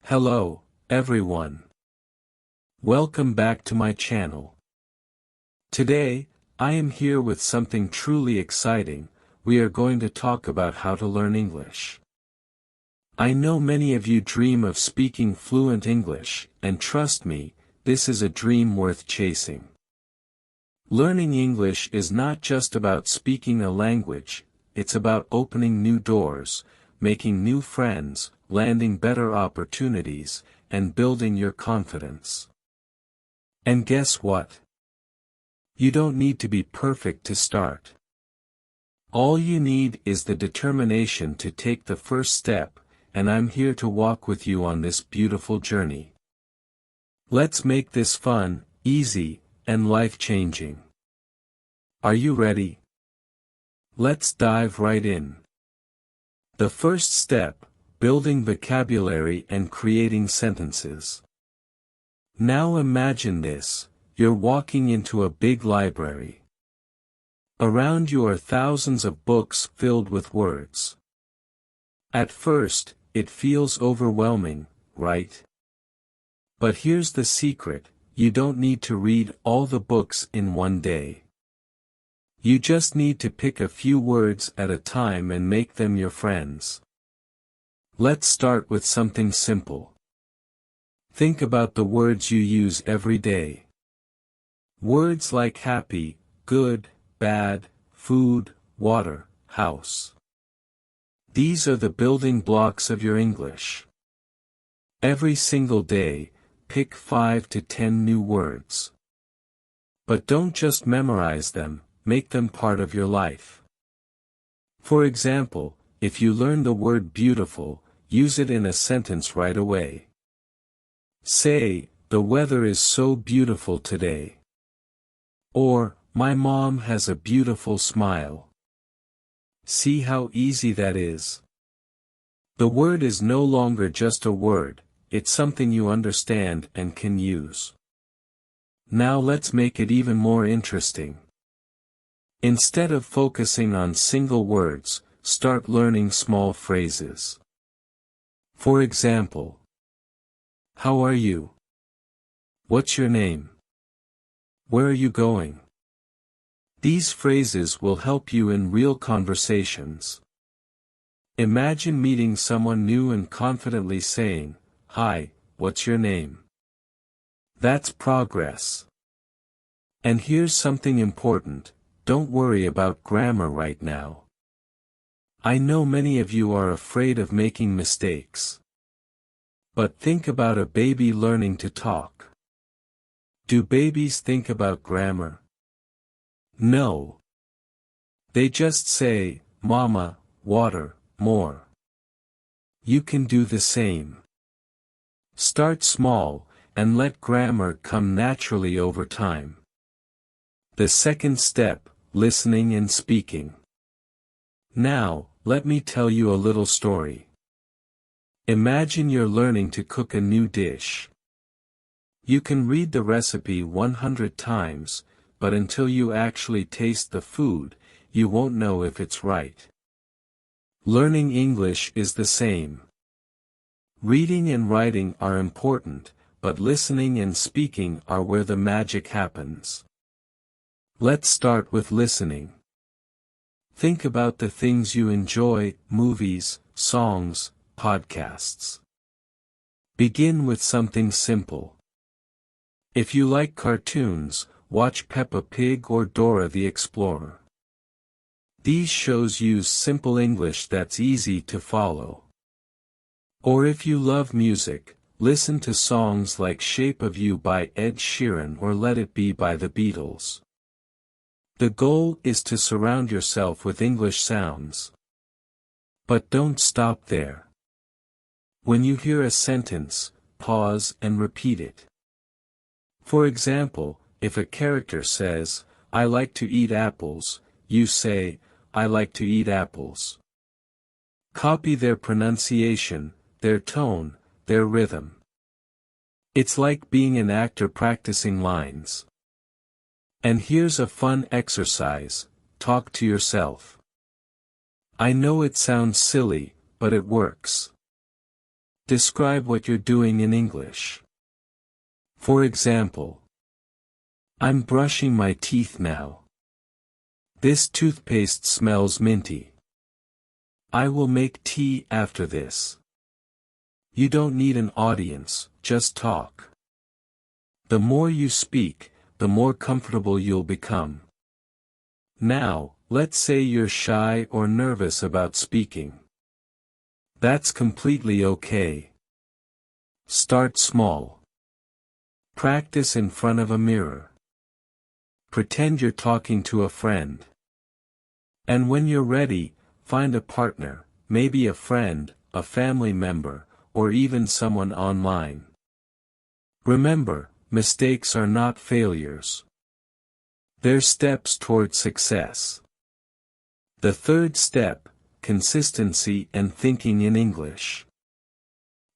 Hello, everyone. Welcome back to my channel. Today, I am here with something truly exciting. We are going to talk about how to learn English. I know many of you dream of speaking fluent English, and trust me, this is a dream worth chasing. Learning English is not just about speaking a language, it's about opening new doors, making new friends, landing better opportunities, and building your confidence. And guess what? You don't need to be perfect to start. All you need is the determination to take the first step, and I'm here to walk with you on this beautiful journey. Let's make this fun, easy, and life-changing. Are you ready? Let's dive right in. The first step: building vocabulary and creating sentences. Now imagine this: you're walking into a big library. Around you are thousands of books filled with words. At first, it feels overwhelming, right? But here's the secret: you don't need to read all the books in one day. You just need to pick a few words at a time and make them your friends. Let's start with something simple. Think about the words you use every day. Words like happy, good, bad, food, water, house. These are the building blocks of your English. Every single day, pick 5 to 10 new words. But don't just memorize them, make them part of your life. For example, if you learn the word beautiful, use it in a sentence right away. Say, "The weather is so beautiful today." Or, "My mom has a beautiful smile." See how easy that is? The word is no longer just a word, it's something you understand and can use. Now let's make it even more interesting. Instead of focusing on single words, start learning small phrases. For example, how are you? What's your name? Where are you going? These phrases will help you in real conversations. Imagine meeting someone new and confidently saying, "Hi, what's your name?" That's progress. And here's something important: don't worry about grammar right now. I know many of you are afraid of making mistakes. But think about a baby learning to talk. Do babies think about grammar? No. They just say, "Mama, water, more." You can do the same. Start small, and let grammar come naturally over time. The second step: listening and speaking. Now, let me tell you a little story. Imagine you're learning to cook a new dish. You can read the recipe 100 times, but until you actually taste the food, you won't know if it's right. Learning English is the same. Reading and writing are important, but listening and speaking are where the magic happens. Let's start with listening. Think about the things you enjoy: movies, songs, podcasts. Begin with something simple. If you like cartoons, watch Peppa Pig or Dora the Explorer. These shows use simple English that's easy to follow. Or if you love music, listen to songs like "Shape of You" by Ed Sheeran or "Let It Be" by the Beatles. The goal is to surround yourself with English sounds. But don't stop there. When you hear a sentence, pause and repeat it. For example, if a character says, "I like to eat apples," you say, "I like to eat apples." Copy their pronunciation, their tone, their rhythm. It's like being an actor practicing lines. And here's a fun exercise: talk to yourself. I know it sounds silly, but it works. Describe what you're doing in English. For example, I'm brushing my teeth now. This toothpaste smells minty. I will make tea after this. You don't need an audience, just talk. The more you speak, the more comfortable you'll become. Now, let's say you're shy or nervous about speaking. That's completely okay. Start small. Practice in front of a mirror. Pretend you're talking to a friend. And when you're ready, find a partner, maybe a friend, a family member, or even someone online. Remember, mistakes are not failures. They're steps toward success. The third step, consistency and thinking in English.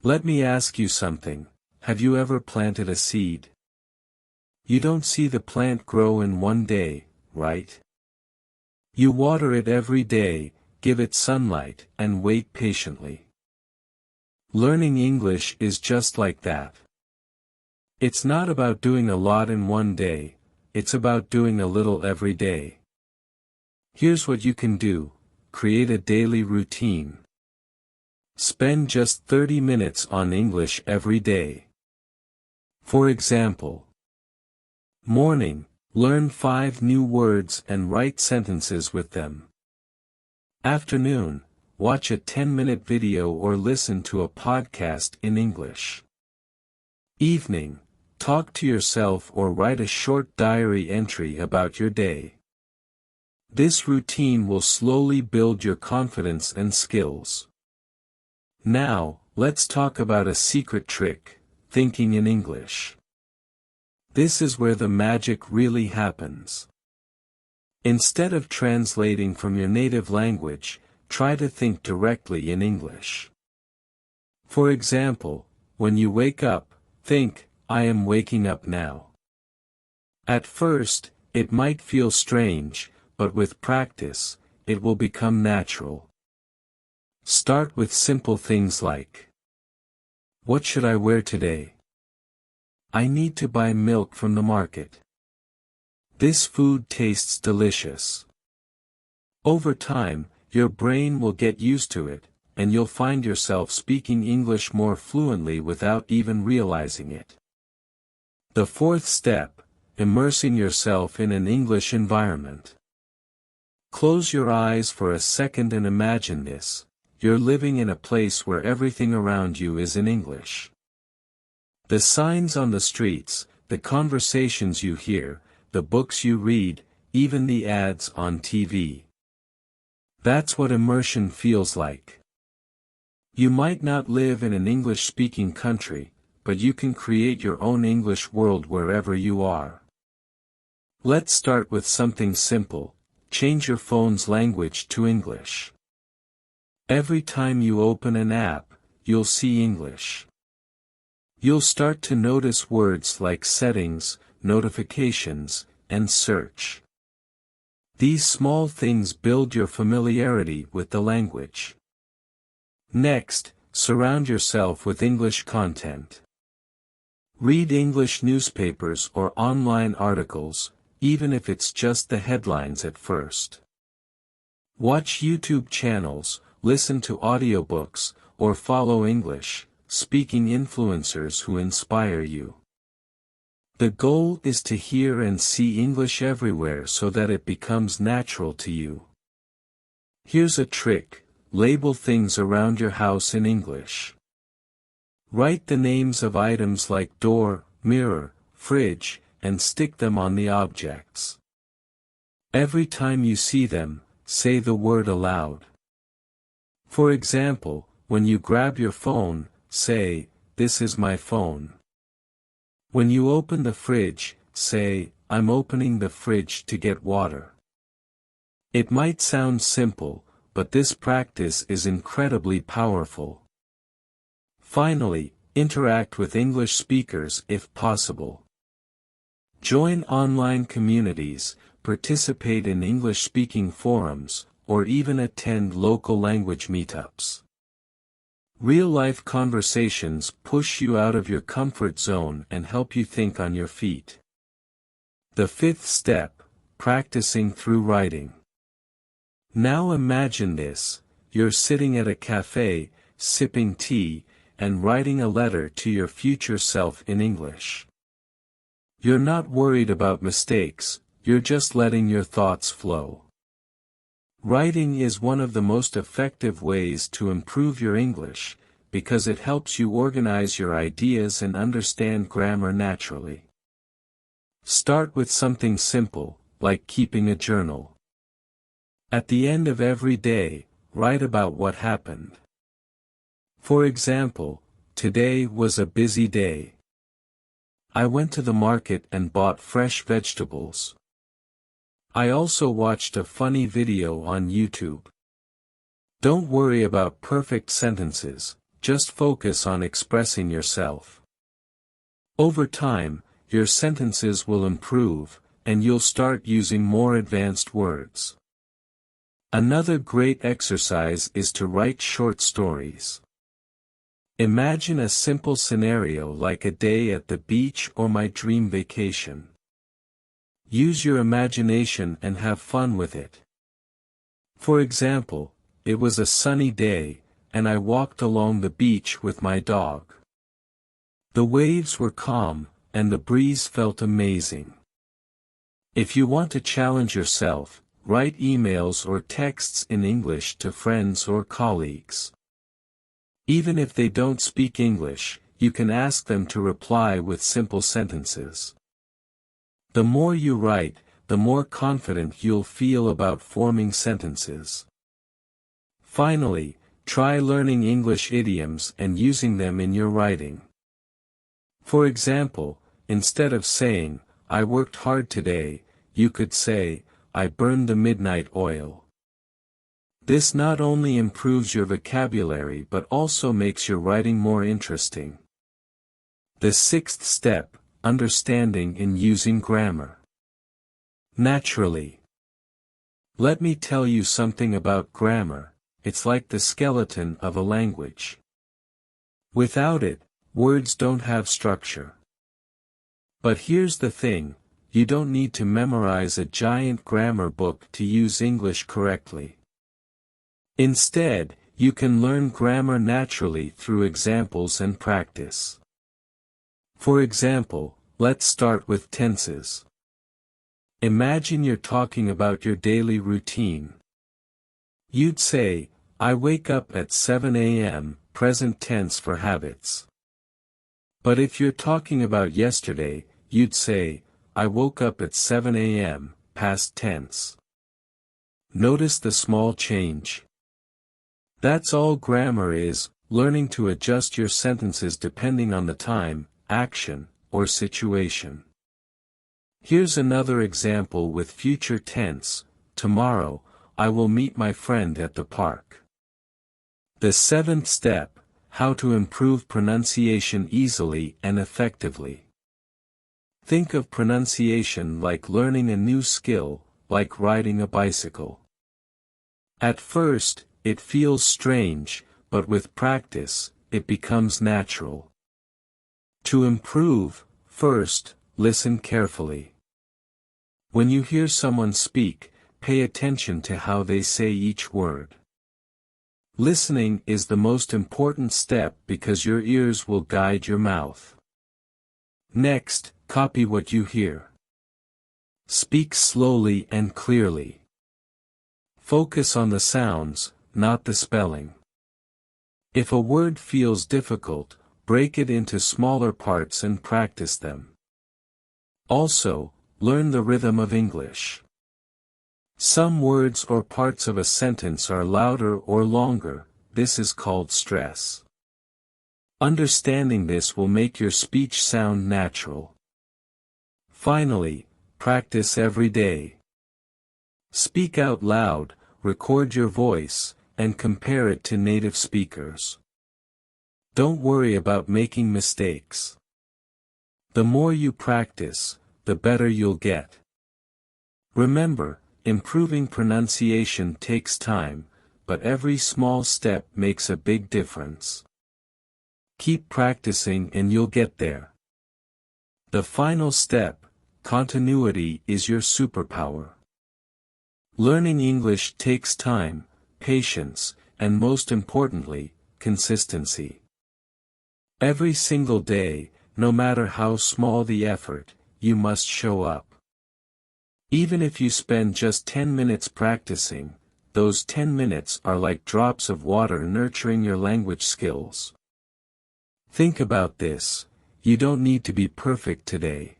Let me ask you something. Have you ever planted a seed? You don't see the plant grow in one day, right? You water it every day, give it sunlight, and wait patiently. Learning English is just like that. It's not about doing a lot in one day, it's about doing a little every day. Here's what you can do: create a daily routine. Spend just 30 minutes on English every day. For example, morning, learn 5 new words and write sentences with them. Afternoon, watch a 10-minute video or listen to a podcast in English. Evening, talk to yourself or write a short diary entry about your day. This routine will slowly build your confidence and skills. Now, let's talk about a secret trick: thinking in English. This is where the magic really happens. Instead of translating from your native language, try to think directly in English. For example, when you wake up, think, "I am waking up now." At first, it might feel strange, but with practice, it will become natural. Start with simple things like, "What should I wear today? I need to buy milk from the market. This food tastes delicious." Over time, your brain will get used to it, and you'll find yourself speaking English more fluently without even realizing it. The fourth step, immersing yourself in an English environment. Close your eyes for a second and imagine this: you're living in a place where everything around you is in English. The signs on the streets, the conversations you hear, the books you read, even the ads on TV. That's what immersion feels like. You might not live in an English-speaking country, but you can create your own English world wherever you are. Let's start with something simple: change your phone's language to English. Every time you open an app, you'll see English. You'll start to notice words like settings, notifications, and search. These small things build your familiarity with the language. Next, surround yourself with English content. Read English newspapers or online articles, even if it's just the headlines at first. Watch YouTube channels, listen to audiobooks, or follow English-speaking influencers who inspire you. The goal is to hear and see English everywhere so that it becomes natural to you. Here's a trick: label things around your house in English. Write the names of items like door, mirror, fridge, and stick them on the objects. Every time you see them, say the word aloud. For example, when you grab your phone, say, "This is my phone." When you open the fridge, say, "I'm opening the fridge to get water." It might sound simple, but this practice is incredibly powerful. Finally, interact with English speakers if possible. Join online communities, participate in English-speaking forums, or even attend local language meetups. Real-life conversations push you out of your comfort zone and help you think on your feet. The fifth step, practicing through writing. Now imagine this, you're sitting at a cafe, sipping tea, and writing a letter to your future self in English. You're not worried about mistakes, you're just letting your thoughts flow. Writing is one of the most effective ways to improve your English, because it helps you organize your ideas and understand grammar naturally. Start with something simple, like keeping a journal. At the end of every day, write about what happened. For example, today was a busy day. I went to the market and bought fresh vegetables. I also watched a funny video on YouTube. Don't worry about perfect sentences, just focus on expressing yourself. Over time, your sentences will improve, and you'll start using more advanced words. Another great exercise is to write short stories. Imagine a simple scenario like a day at the beach or my dream vacation. Use your imagination and have fun with it. For example, it was a sunny day, and I walked along the beach with my dog. The waves were calm, and the breeze felt amazing. If you want to challenge yourself, write emails or texts in English to friends or colleagues. Even if they don't speak English, you can ask them to reply with simple sentences. The more you write, the more confident you'll feel about forming sentences. Finally, try learning English idioms and using them in your writing. For example, instead of saying, "I worked hard today," you could say, "I burned the midnight oil." This not only improves your vocabulary but also makes your writing more interesting. The sixth step, understanding and using grammar. Naturally. Let me tell you something about grammar, it's like the skeleton of a language. Without it, words don't have structure. But here's the thing, you don't need to memorize a giant grammar book to use English correctly. Instead, you can learn grammar naturally through examples and practice. For example, let's start with tenses. Imagine you're talking about your daily routine. You'd say, "I wake up at 7 a.m., present tense for habits." But if you're talking about yesterday, you'd say, "I woke up at 7 a.m., past tense." Notice the small change. That's all grammar is, learning to adjust your sentences depending on the time, action, or situation. Here's another example with future tense, tomorrow, I will meet my friend at the park. The seventh step, how to improve pronunciation easily and effectively. Think of pronunciation like learning a new skill, like riding a bicycle. At first, it feels strange, but with practice, it becomes natural. To improve, first, listen carefully. When you hear someone speak, pay attention to how they say each word. Listening is the most important step because your ears will guide your mouth. Next, copy what you hear. Speak slowly and clearly. Focus on the sounds, not the spelling. If a word feels difficult, break it into smaller parts and practice them. Also, learn the rhythm of English. Some words or parts of a sentence are louder or longer, this is called stress. Understanding this will make your speech sound natural. Finally, practice every day. Speak out loud, record your voice, and compare it to native speakers. Don't worry about making mistakes. The more you practice, the better you'll get. Remember, improving pronunciation takes time, but every small step makes a big difference. Keep practicing and you'll get there. The final step, continuity, is your superpower. Learning English takes time, patience, and most importantly, consistency. Every single day, no matter how small the effort, you must show up. Even if you spend just 10 minutes practicing, those 10 minutes are like drops of water nurturing your language skills. Think about this: you don't need to be perfect today.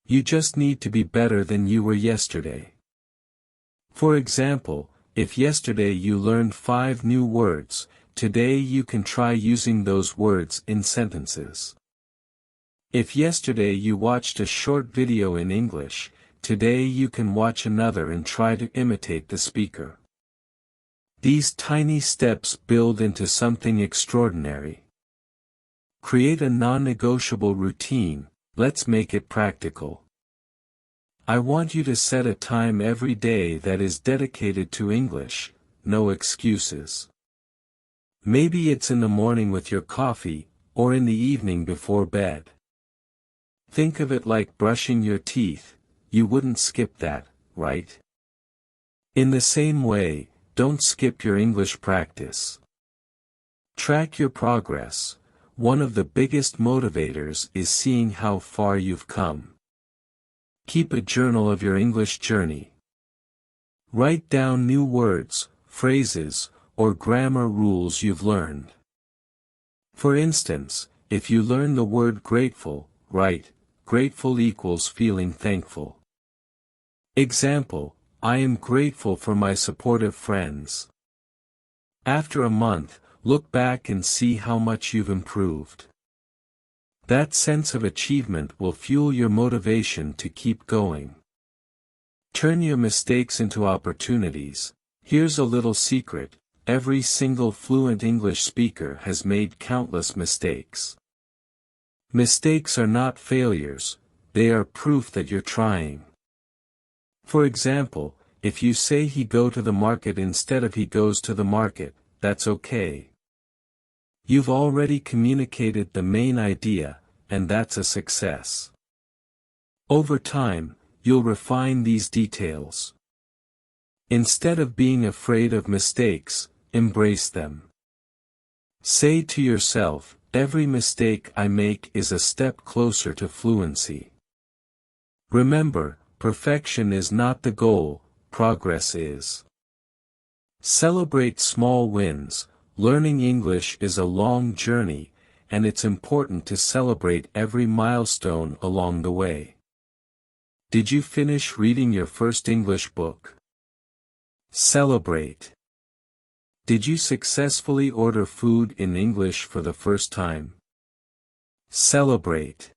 You just need to be better than you were yesterday. For example, if yesterday you learned 5 new words, today you can try using those words in sentences. If yesterday you watched a short video in English, today you can watch another and try to imitate the speaker. These tiny steps build into something extraordinary. Create a non-negotiable routine. Let's make it practical. I want you to set a time every day that is dedicated to English, no excuses. Maybe it's in the morning with your coffee, or in the evening before bed. Think of it like brushing your teeth. You wouldn't skip that, right? In the same way, don't skip your English practice. Track your progress. One of the biggest motivators is seeing how far you've come. Keep a journal of your English journey. Write down new words, phrases, or grammar rules you've learned. For instance, if you learn the word grateful, write, grateful equals feeling thankful. Example, I am grateful for my supportive friends. After a month, look back and see how much you've improved. That sense of achievement will fuel your motivation to keep going. Turn your mistakes into opportunities. Here's a little secret: every single fluent English speaker has made countless mistakes. Mistakes are not failures, they are proof that you're trying. For example, if you say he go to the market instead of he goes to the market, that's okay. You've already communicated the main idea, and that's a success. Over time, you'll refine these details. Instead of being afraid of mistakes, embrace them. Say to yourself, every mistake I make is a step closer to fluency. Remember, perfection is not the goal, progress is. Celebrate small wins. Learning English is a long journey, and it's important to celebrate every milestone along the way. Did you finish reading your first English book? Celebrate. Did you successfully order food in English for the first time? Celebrate.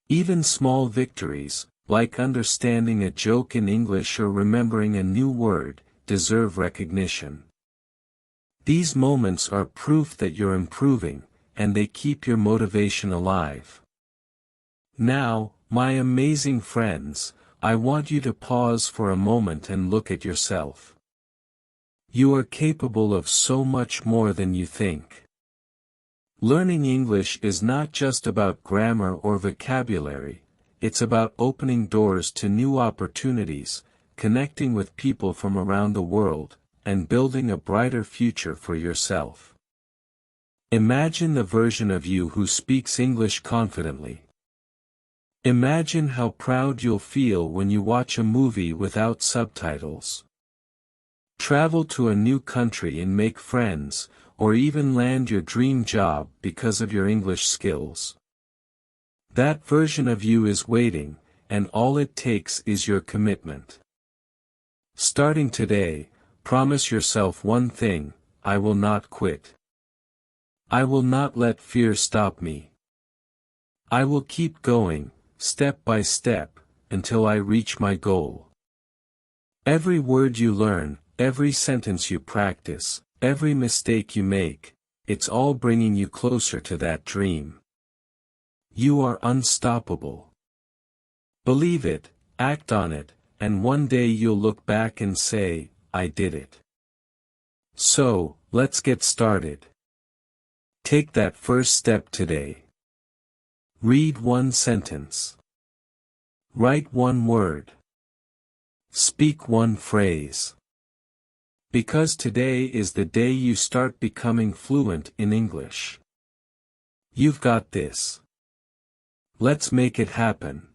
Even small victories, like understanding a joke in English or remembering a new word, deserve recognition. These moments are proof that you're improving, and they keep your motivation alive. Now, my amazing friends, I want you to pause for a moment and look at yourself. You are capable of so much more than you think. Learning English is not just about grammar or vocabulary, it's about opening doors to new opportunities, connecting with people from around the world, and building a brighter future for yourself. Imagine the version of you who speaks English confidently. Imagine how proud you'll feel when you watch a movie without subtitles. Travel to a new country and make friends, or even land your dream job because of your English skills. That version of you is waiting, and all it takes is your commitment. Starting today, promise yourself one thing: I will not quit. I will not let fear stop me. I will keep going, step by step, until I reach my goal. Every word you learn, every sentence you practice, every mistake you make, it's all bringing you closer to that dream. You are unstoppable. Believe it, act on it, and one day you'll look back and say, I did it. So, let's get started. Take that first step today. Read one sentence. Write one word. Speak one phrase. Because today is the day you start becoming fluent in English. You've got this. Let's make it happen.